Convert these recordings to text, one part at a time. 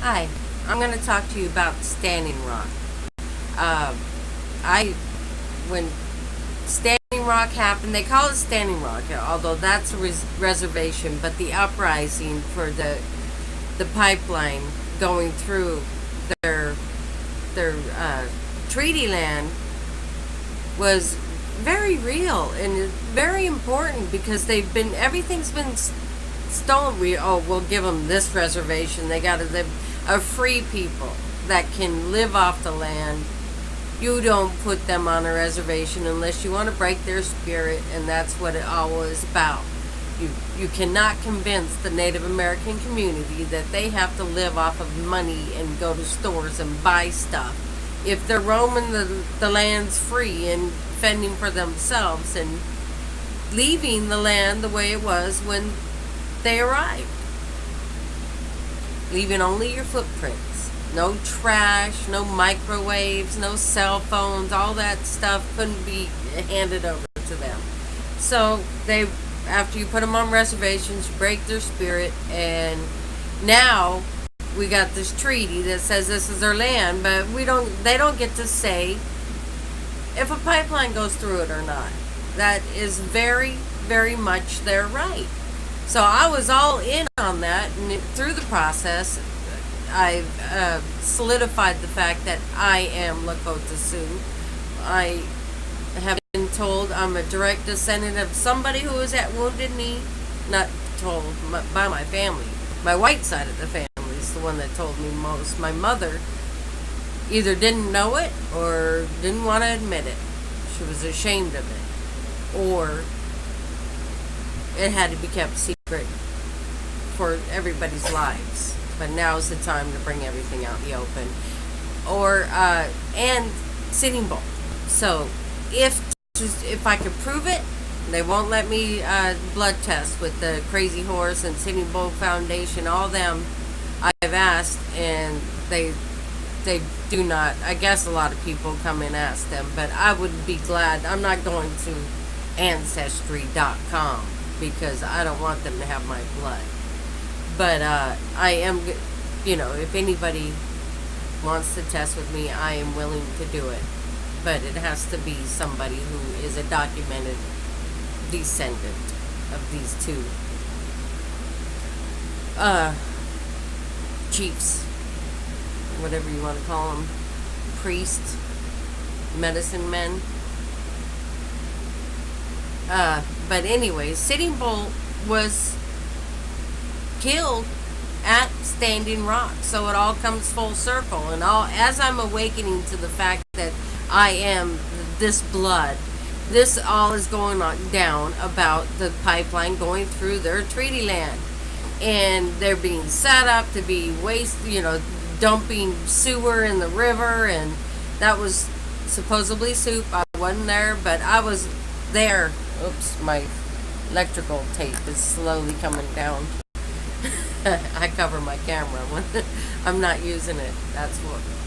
Hi, I'm going to talk to you about Standing Rock. Uh, I when Standing Rock happened, they call it Standing Rock, although that's a reservation. But the uprising for the pipeline going through their their treaty land was very real and very important because everything's been stolen. We'll give them this reservation. They got to live a free people that can live off the land. You don't put them on a reservation unless you want to break their spirit, and that's what it all is about. You cannot convince the Native American community that they have to live off of money and go to stores and buy stuff. If they're roaming the lands free and fending for themselves and leaving the land the way it was when they arrived, leaving only your footprints. No trash, no microwaves, no cell phones, all that stuff couldn't be handed over to them. So after you put them on reservations, you break their spirit, and now we got this treaty that says this is their land, but they don't get to say if a pipeline goes through it or not. That is very, very much their right. So I was all in on that, and through the process, I've solidified the fact that I am Lakota Sioux. I have been told I'm a direct descendant of somebody who was at Wounded Knee. Not told by my family. My white side of the family is the one that told me most. My mother either didn't know it or didn't want to admit it. She was ashamed of it. Or it had to be kept secret for everybody's lives. But now's the time to bring everything out in the open. And Sitting Bull. So if I could prove it, they won't let me blood test with the Crazy Horse and Sitting Bull Foundation. All them I've asked, and they do not. I guess a lot of people come and ask them, but I would be glad. I'm not going to Ancestry.com because I don't want them to have my blood. But I am, if anybody wants to test with me, I am willing to do it. But it has to be somebody who is a documented descendant of these two chiefs, whatever you want to call them, priests, medicine men. But anyways, Sitting Bull was killed at Standing Rock, so it all comes full circle. And as I'm awakening to the fact that I am this blood, this all is going on down about the pipeline going through their treaty land, and they're being set up to be dumping sewer in the river, and that was supposedly soup. I wasn't there, but I was there. Oops, my electrical tape is slowly coming down. I cover my camera when I'm not using it.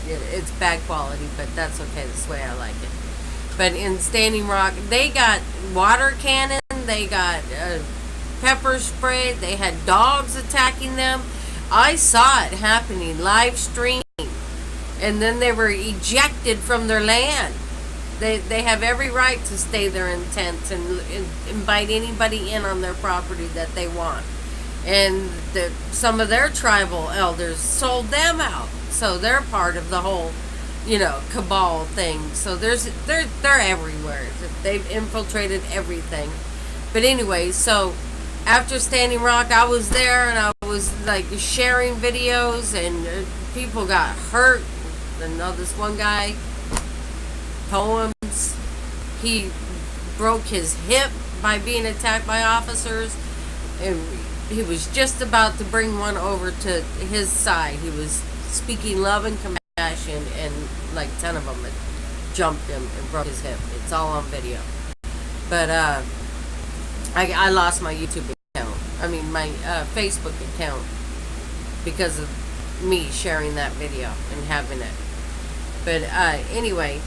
It's bad quality, but that's okay. That's the way I like it. But in Standing Rock, they got water cannon, they got pepper spray, they had dogs attacking them. I saw it happening live streaming, and then they were ejected from their land. They have every right to stay there in tents and invite anybody in on their property that they want. And some of their tribal elders sold them out, so they're part of the whole, cabal thing. So they're everywhere. They've infiltrated everything. But anyway, so after Standing Rock, I was there and I was sharing videos, and people got hurt. I know this one guy, poems, he broke his hip by being attacked by officers, and he was just about to bring one over to his side. He was speaking love and compassion, and 10 of them had jumped him and broke his hip. It's all on video. But I lost my YouTube account. My Facebook account because of me sharing that video and having it. But anyway,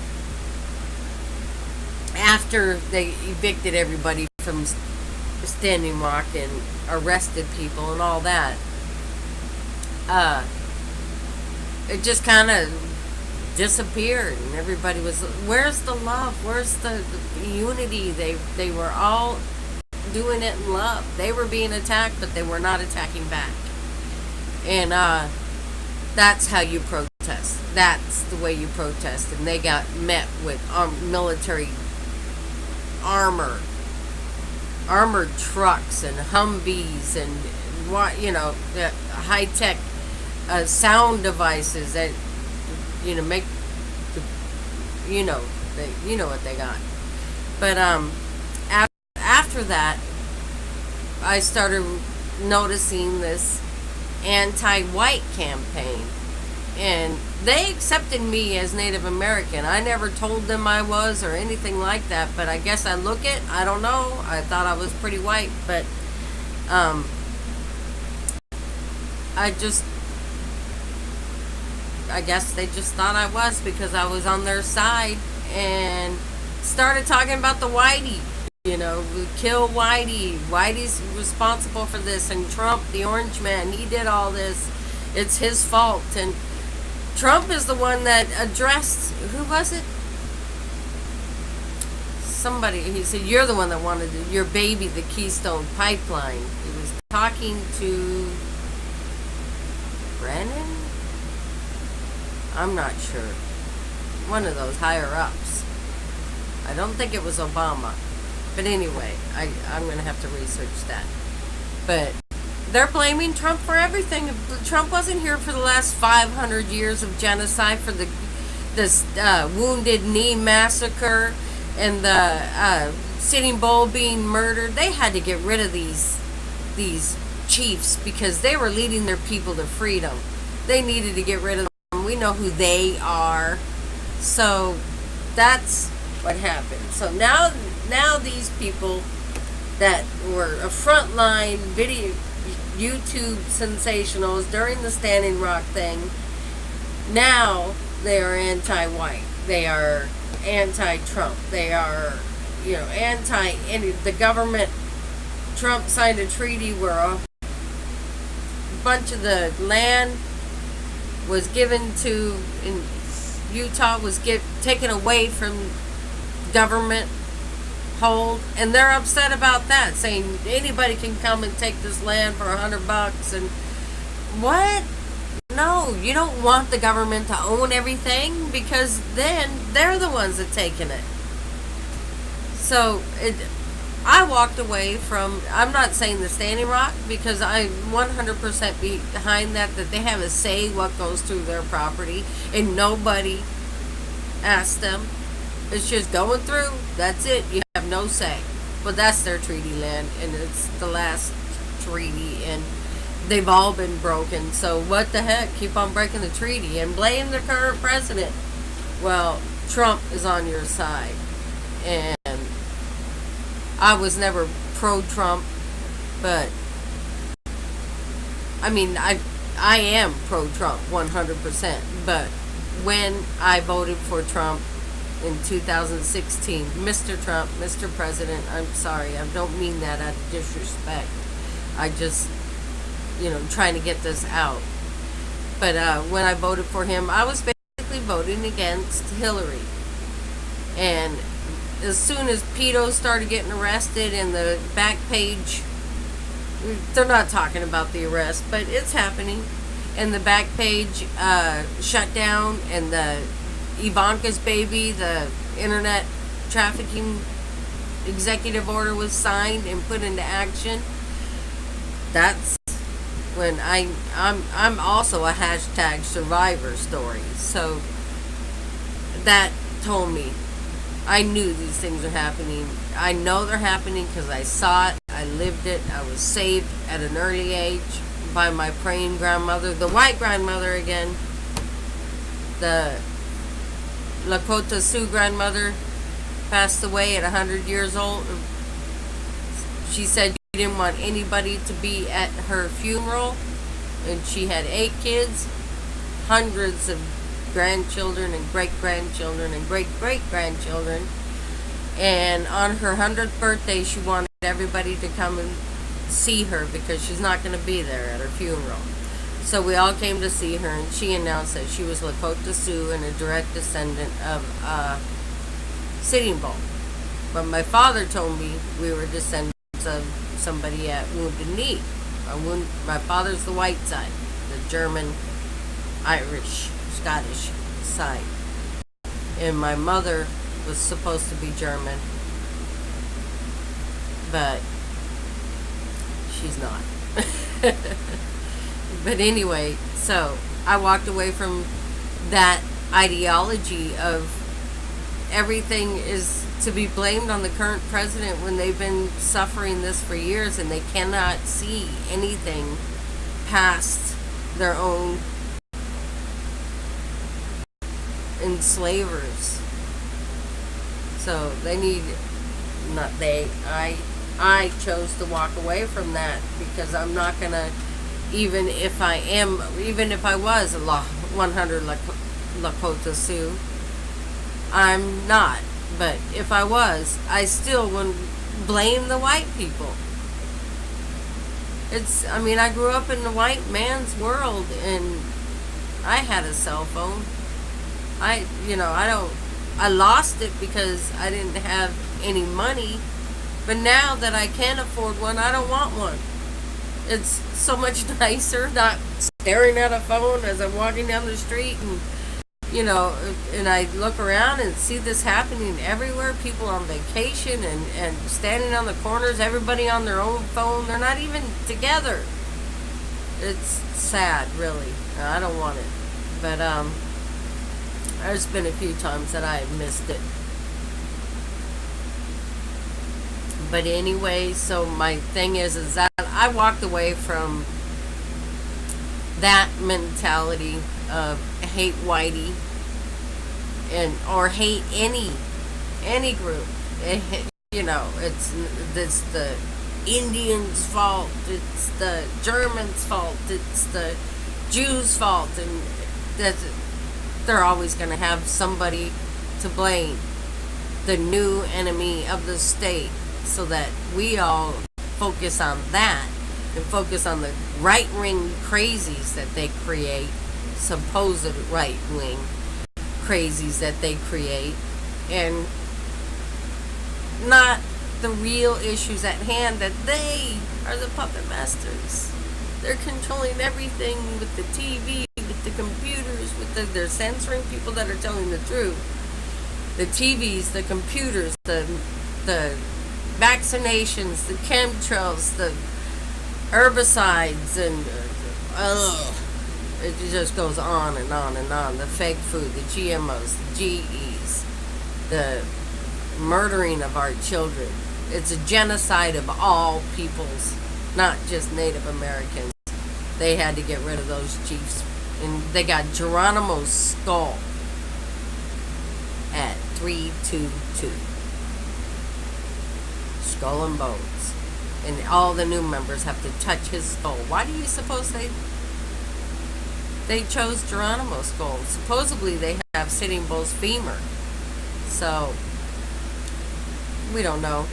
after they evicted everybody from Standing Rock and arrested people and all that, it just kind of disappeared, and everybody was, where's the love, where's the unity? They were all doing it in love. They were being attacked, but they were not attacking back. And that's how you protest. That's the way you protest. And they got met with military armored trucks and Humvees and the high tech sound devices that make what they got. But after that, I started noticing this anti-white campaign, and they accepted me as Native American. I never told them I was or anything like that, but I guess I look it. I don't know. I thought I was pretty white, but I guess they just thought I was because I was on their side and started talking about the whitey. Kill Whitey. Whitey's responsible for this, and Trump, the orange man, he did all this. It's his fault. And Trump is the one that addressed, who was it? Somebody, he said, you're the one that wanted your baby, the Keystone Pipeline. He was talking to Brennan? I'm not sure. One of those higher ups. I don't think it was Obama. But anyway, I'm going to have to research that. But they're blaming Trump for everything. Trump wasn't here for the last 500 years of genocide, for this Wounded Knee massacre and the Sitting Bull being murdered. They had to get rid of these chiefs because they were leading their people to freedom. They needed to get rid of them. We know who they are. So that's what happened. So now these people that were a frontline video YouTube sensationals during the Standing Rock thing, now they are anti-white. They are anti-Trump. They are, anti any the government. Trump signed a treaty where a bunch of the land was given to in Utah was taken away from government hold, and they're upset about that, saying anybody can come and take this land for $100. And what? No, you don't want the government to own everything, because then they're the ones that taking it. So I walked away from, I'm not saying the Standing Rock, because I'm 100% behind that they have a say what goes through their property, and nobody asked them. It's just going through. That's it. You have no say. But that's their treaty land, and it's the last treaty, and they've all been broken. So what the heck? Keep on breaking the treaty and blame the current president. Well, Trump is on your side, and I was never pro-Trump, but I mean, I am pro-Trump 100%. But when I voted for Trump in 2016, Mr. Trump, Mr. President, I'm sorry, I don't mean that out of disrespect. I just, trying to get this out. But when I voted for him, I was basically voting against Hillary. And as soon as pedos started getting arrested, and the back page, they're not talking about the arrest, but it's happening, and the back page shut down, and the Ivanka's baby, the internet trafficking executive order was signed and put into action. That's when I'm also a hashtag survivor story. So that told me, I knew these things are happening. I know they're happening because I saw it. I lived it. I was saved at an early age by my praying grandmother, the white grandmother again. The Lakota Sioux grandmother passed away at 100 years old. She said she didn't want anybody to be at her funeral, and she had 8 kids, hundreds of grandchildren and great-grandchildren and great-great-grandchildren. And on her 100th birthday, she wanted everybody to come and see her because she's not going to be there at her funeral. So we all came to see her, and she announced that she was Lakota Sioux and a direct descendant of Sitting Bull. But my father told me we were descendants of somebody at Wounded Knee. My father's the white side, the German, Irish, Scottish side. And my mother was supposed to be German, but she's not. But anyway, so I walked away from that ideology of everything is to be blamed on the current president when they've been suffering this for years and they cannot see anything past their own enslavers. So they need, not they, I chose to walk away from that because I'm not gonna, even if I was a 100 Lakota Sioux, I'm not. But if I was, I still wouldn't blame the white people. I grew up in the white man's world and I had a cell phone. I lost it because I didn't have any money. But now that I can afford one, I don't want one. It's so much nicer not staring at a phone as I'm walking down the street and I look around and see this happening everywhere. People on vacation and standing on the corners, everybody on their own phone. They're not even together. It's sad, really. I don't want it. But there's been a few times that I missed it. But anyway, so my thing is that I walked away from that mentality of hate whitey or hate any group. It's the Indians' fault, it's the Germans' fault, it's the Jews' fault, and they're always going to have somebody to blame, the new enemy of the state, so that we all focus on that and focus on the right-wing crazies that they create, supposed right-wing crazies that they create, and not the real issues at hand, that they are the puppet masters. They're controlling everything with the TV, with the computers, they're censoring people that are telling the truth. The TVs, the computers, the vaccinations, the chemtrails, the herbicides, and it just goes on and on and on. The fake food, the GMOs, the GEs, the murdering of our children. It's a genocide of all peoples, not just Native Americans. They had to get rid of those chiefs. And they got Geronimo's skull at 322. Skull and bones. And all the new members have to touch his skull. Why do you suppose they chose Geronimo's skull? Supposedly they have Sitting Bull's femur. So, we don't know.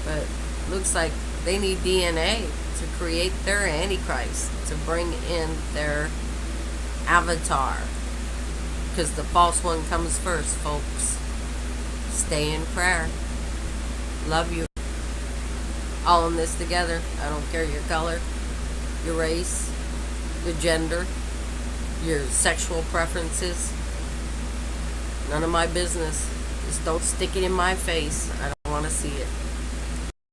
But looks like they need DNA to create their Antichrist, to bring in their avatar. Because the false one comes first, folks. Stay in prayer. Love you. All in this together. I don't care your color, your race, your gender, your sexual preferences. None of my business. Just don't stick it in my face. I don't want to see it.